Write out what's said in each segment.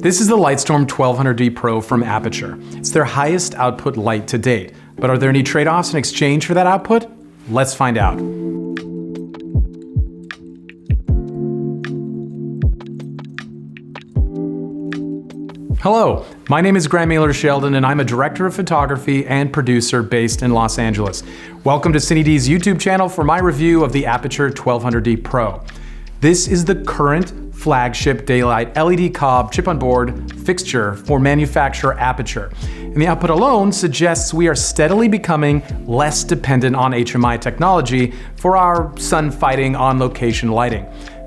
This is the Lightstorm 1200D Pro from Aputure. It's their highest output light to date. But are there any trade-offs in exchange for that output? Let's find out. Hello, my name is Grant Mailer-Sheldon and I'm a director of photography and producer based in Los Angeles. Welcome to CineD's YouTube channel for my review of the Aputure 1200D Pro. This is the current flagship daylight LED cob chip-on-board fixture for manufacturer Aputure. And the output alone suggests we are steadily becoming less dependent on HMI technology for our sun-fighting on-location lighting.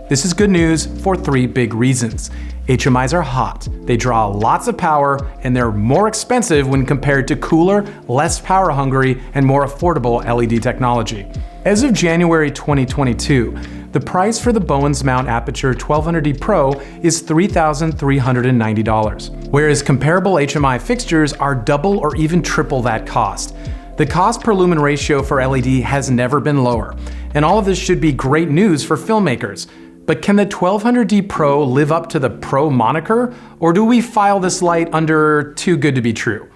This is good news for three big reasons. HMIs are hot, they draw lots of power, and they're more expensive when compared to cooler, less power-hungry, and more affordable LED technology. As of January 2022, the price for the Bowens Mount Aputure 1200D Pro is $3,390, whereas comparable HMI fixtures are double or even triple that cost. The cost per lumen ratio for LED has never been lower, and all of this should be great news for filmmakers. But can the 1200D Pro live up to the Pro moniker, or do we file this light under too good to be true?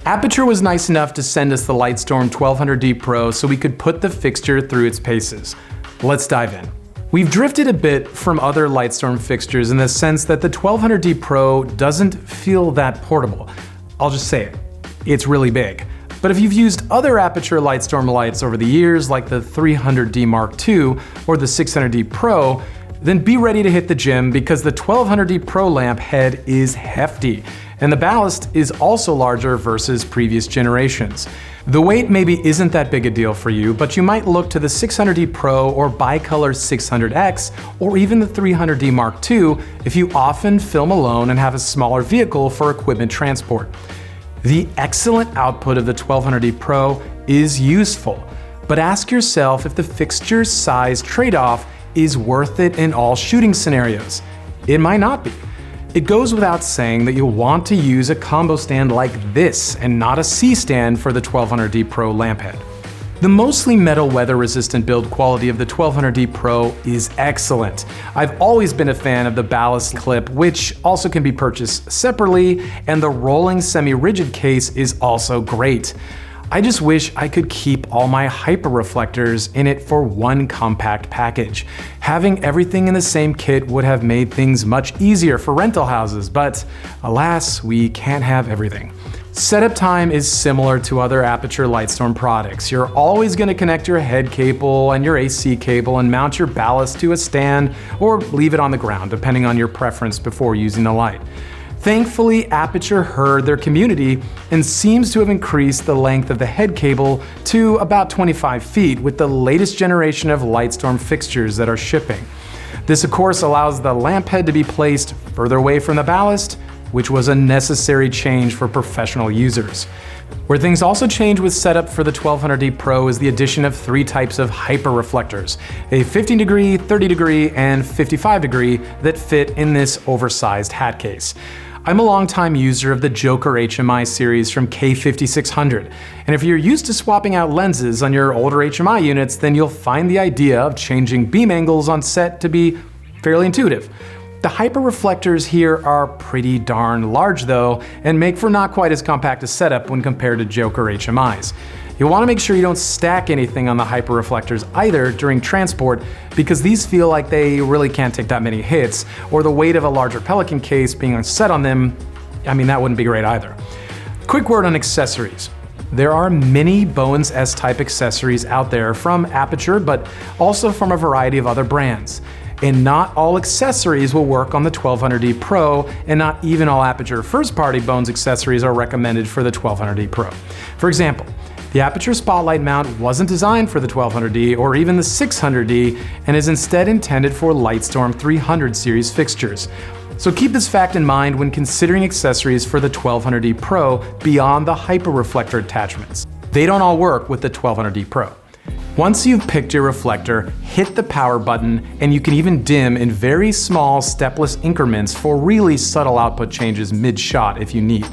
Aputure was nice enough to send us the Lightstorm 1200D Pro so we could put the fixture through its paces. Let's dive in. We've drifted a bit from other Lightstorm fixtures in the sense that the 1200D Pro doesn't feel that portable. I'll just say it, it's really big. But if you've used other Aputure Lightstorm lights over the years, like the 300D Mark II or the 600D Pro, then be ready to hit the gym because the 1200D Pro lamp head is hefty, and the ballast is also larger versus previous generations. The weight maybe isn't that big a deal for you, but you might look to the 600D Pro or bicolor 600X or even the 300D Mark II if you often film alone and have a smaller vehicle for equipment transport. The excellent output of the 1200D Pro is useful, but ask yourself if the fixture's size trade-off is worth it in all shooting scenarios. It might not be. It goes without saying that you'll want to use a combo stand like this and not a C-stand for the 1200D Pro lamp head. The mostly metal weather-resistant build quality of the 1200D Pro is excellent. I've always been a fan of the ballast clip, which also can be purchased separately, and the rolling semi-rigid case is also great. I just wish I could keep all my hyper reflectors in it for one compact package. Having everything in the same kit would have made things much easier for rental houses, but alas, we can't have everything. Setup time is similar to other Aputure Lightstorm products. You're always going to connect your head cable and your AC cable and mount your ballast to a stand or leave it on the ground, depending on your preference before using the light. Thankfully, Aputure heard their community and seems to have increased the length of the head cable to about 25 feet with the latest generation of Lightstorm fixtures that are shipping. This of course allows the lamp head to be placed further away from the ballast, which was a necessary change for professional users. Where things also change with setup for the 1200D Pro is the addition of three types of hyper reflectors, a 15 degree, 30 degree, and 55 degree that fit in this oversized hat case. I'm a longtime user of the Joker HMI series from K5600, and if you're used to swapping out lenses on your older HMI units, then you'll find the idea of changing beam angles on set to be fairly intuitive. The hyper reflectors here are pretty darn large though, and make for not quite as compact a setup when compared to Joker HMIs. You'll want to make sure you don't stack anything on the hyper reflectors either during transport, because these feel like they really can't take that many hits, or the weight of a larger Pelican case being set on them, that wouldn't be great either. Quick word on accessories. There are many Bowens S-type accessories out there from Aputure, but also from a variety of other brands. And not all accessories will work on the 1200D Pro, and not even all Aputure first-party Bowens accessories are recommended for the 1200D Pro. For example, the Aputure Spotlight mount wasn't designed for the 1200D or even the 600D, and is instead intended for Lightstorm 300 series fixtures. So keep this fact in mind when considering accessories for the 1200D Pro beyond the hyper reflector attachments. They don't all work with the 1200D Pro. Once you've picked your reflector, hit the power button, and you can even dim in very small stepless increments for really subtle output changes mid-shot if you need.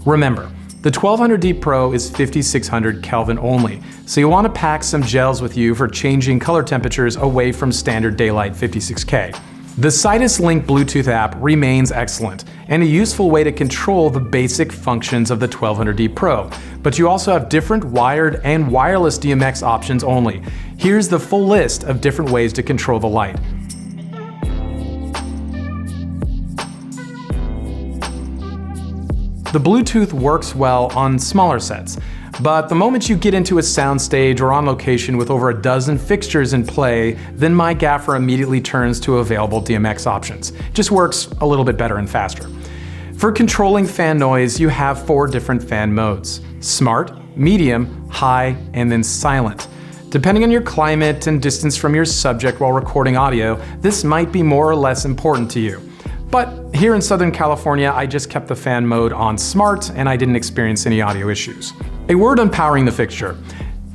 Remember, the 1200D Pro is 5600 Kelvin only, so you'll want to pack some gels with you for changing color temperatures away from standard daylight 56K. The Citus Link Bluetooth app remains excellent and a useful way to control the basic functions of the 1200D Pro, but you also have different wired and wireless DMX options only. Here's the full list of different ways to control the light. The Bluetooth works well on smaller sets, but the moment you get into a soundstage or on location with over a dozen fixtures in play, then my gaffer immediately turns to available DMX options. It just works a little bit better and faster. For controlling fan noise, you have 4 different fan modes: smart, medium, high, and then silent. Depending on your climate and distance from your subject while recording audio, this might be more or less important to you. But here in Southern California, I just kept the fan mode on smart and I didn't experience any audio issues. A word on powering the fixture.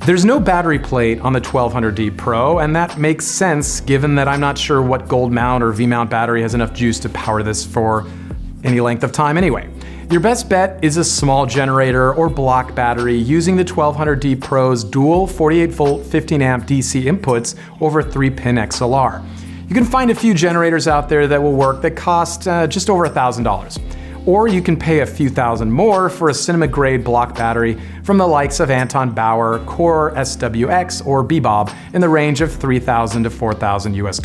There's no battery plate on the 1200D Pro, and that makes sense given that I'm not sure what gold mount or V-mount battery has enough juice to power this for any length of time anyway. Your best bet is a small generator or block battery using the 1200D Pro's dual 48V 15A DC inputs over 3-pin XLR. You can find a few generators out there that will work that cost just over $1,000. Or you can pay a few thousand more for a cinema-grade block battery from the likes of Anton Bauer, Core SWX, or Bebob in the range of $3,000 to $4,000 US.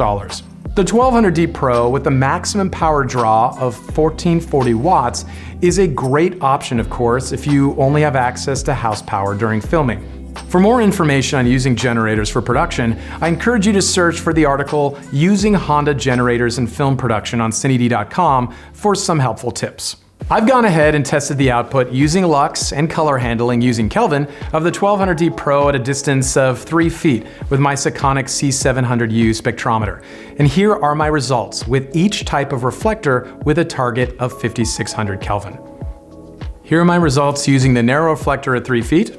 The 1200D Pro with the maximum power draw of 1440 watts is a great option, of course, if you only have access to house power during filming. For more information on using generators for production, I encourage you to search for the article Using Honda Generators in Film Production on CineD.com for some helpful tips. I've gone ahead and tested the output using lux and color handling using Kelvin of the 1200D Pro at a distance of 3 feet with my Sekonic C700U spectrometer. And here are my results with each type of reflector with a target of 5600 Kelvin. Here are my results using the narrow reflector at 3 feet.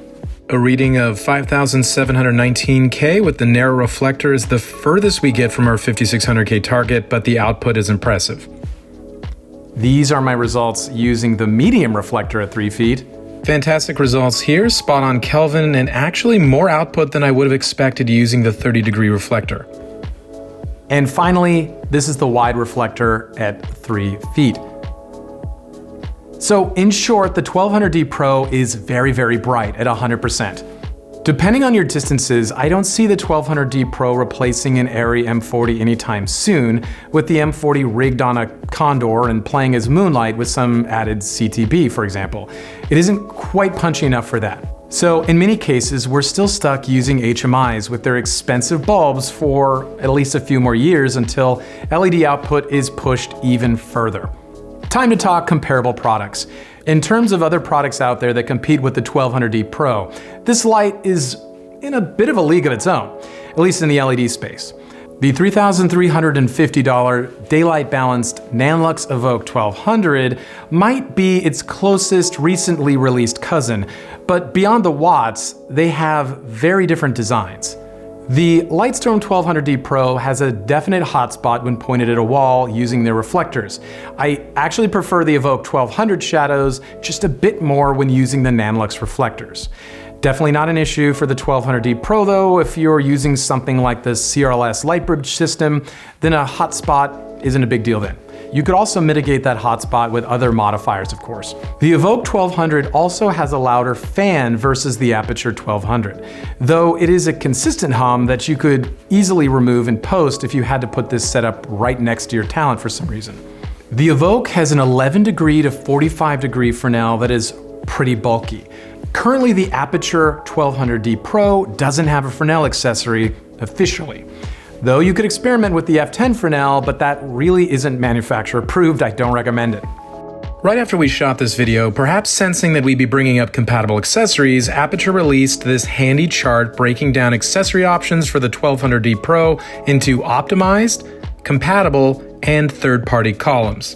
A reading of 5,719K with the narrow reflector is the furthest we get from our 5600K target, but the output is impressive. These are my results using the medium reflector at 3 feet. Fantastic results here, spot on Kelvin, and actually more output than I would have expected using the 30-degree reflector. And finally, this is the wide reflector at 3 feet. So in short, the 1200D Pro is very, very bright at 100%. Depending on your distances, I don't see the 1200D Pro replacing an Arri M40 anytime soon, with the M40 rigged on a Condor and playing as Moonlight with some added CTB, for example. It isn't quite punchy enough for that. So in many cases, we're still stuck using HMIs with their expensive bulbs for at least a few more years until LED output is pushed even further. Time to talk comparable products. In terms of other products out there that compete with the 1200D Pro, this light is in a bit of a league of its own, at least in the LED space. The $3,350 daylight balanced Nanlux Evoke 1200 might be its closest recently released cousin, but beyond the watts, they have very different designs. The Lightstorm 1200D Pro has a definite hotspot when pointed at a wall using their reflectors. I actually prefer the Evoke 1200 shadows just a bit more when using the Nanlux reflectors. Definitely not an issue for the 1200D Pro though. If you're using something like the CRLS light bridge system, then a hotspot isn't a big deal then. You could also mitigate that hotspot with other modifiers, of course. The Evoke 1200 also has a louder fan versus the Aputure 1200, though it is a consistent hum that you could easily remove in post if you had to put this setup right next to your talent for some reason. The Evoke has an 11 degree to 45 degree Fresnel that is pretty bulky. Currently, the Aputure 1200D Pro doesn't have a Fresnel accessory officially. Though you could experiment with the F10 Fresnel, but that really isn't manufacturer approved. I don't recommend it. Right after we shot this video, perhaps sensing that we'd be bringing up compatible accessories, Aputure released this handy chart breaking down accessory options for the 1200D Pro into optimized, compatible, and third-party columns.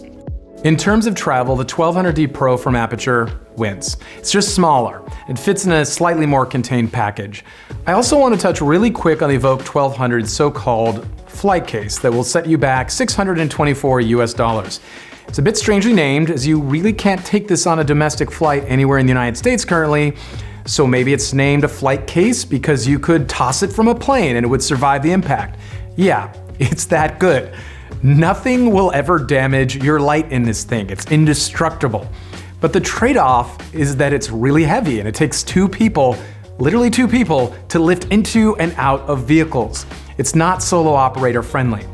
In terms of travel, the 1200D Pro from Aputure wins. It's just smaller. It fits in a slightly more contained package. I also want to touch really quick on the Evoke 1200's so-called flight case that will set you back $624 US. It's a bit strangely named, as you really can't take this on a domestic flight anywhere in the United States currently. So maybe it's named a flight case because you could toss it from a plane and it would survive the impact. Yeah, it's that good. Nothing will ever damage your light in this thing. It's indestructible. But the trade-off is that it's really heavy and it takes two people, literally two people, to lift into and out of vehicles. It's not solo operator friendly.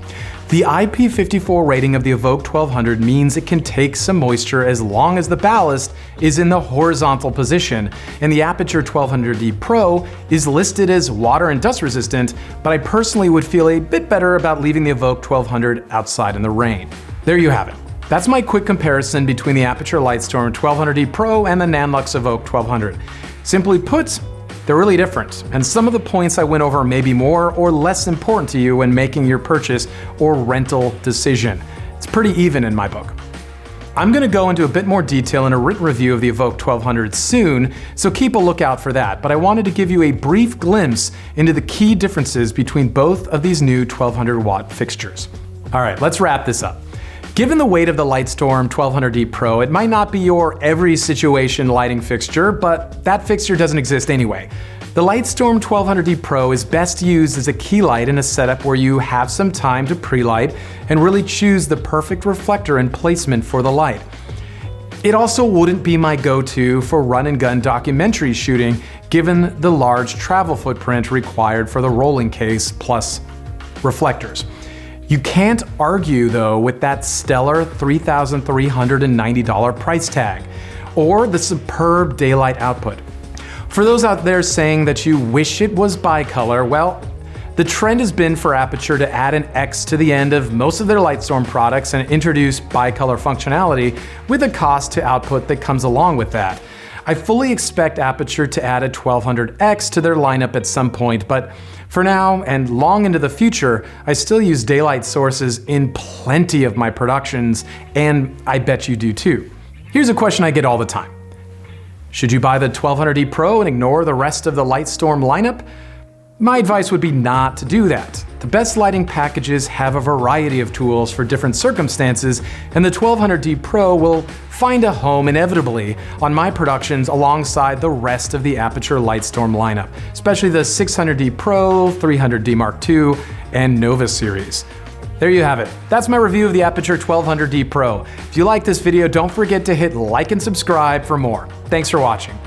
The IP54 rating of the Evoke 1200 means it can take some moisture as long as the ballast is in the horizontal position, and the Aputure 1200D Pro is listed as water and dust resistant, but I personally would feel a bit better about leaving the Evoke 1200 outside in the rain. There you have it. That's my quick comparison between the Aputure Lightstorm 1200D Pro and the Nanlux Evoke 1200. Simply put, they're really different, and some of the points I went over may be more or less important to you when making your purchase or rental decision. It's pretty even in my book. I'm going to go into a bit more detail in a written review of the Evoke 1200 soon, so keep a lookout for that, but I wanted to give you a brief glimpse into the key differences between both of these new 1200 watt fixtures. Alright, let's wrap this up. Given the weight of the Lightstorm 1200D Pro, it might not be your every situation lighting fixture, but that fixture doesn't exist anyway. The Lightstorm 1200D Pro is best used as a key light in a setup where you have some time to pre-light and really choose the perfect reflector and placement for the light. It also wouldn't be my go-to for run-and-gun documentary shooting, given the large travel footprint required for the rolling case plus reflectors. You can't argue, though, with that stellar $3,390 price tag, or the superb daylight output. For those out there saying that you wish it was bicolor, well, the trend has been for Aputure to add an X to the end of most of their Lightstorm products and introduce bicolor functionality with a cost to output that comes along with that. I fully expect Aputure to add a 1200X to their lineup at some point, but for now, and long into the future, I still use daylight sources in plenty of my productions, and I bet you do too. Here's a question I get all the time. Should you buy the 1200D Pro and ignore the rest of the Lightstorm lineup? My advice would be not to do that. The best lighting packages have a variety of tools for different circumstances, and the 1200D Pro will find a home inevitably on my productions alongside the rest of the Aputure Lightstorm lineup, especially the 600D Pro, 300D Mark II, and Nova series. There you have it. That's my review of the Aputure 1200D Pro. If you like this video, don't forget to hit like and subscribe for more. Thanks for watching.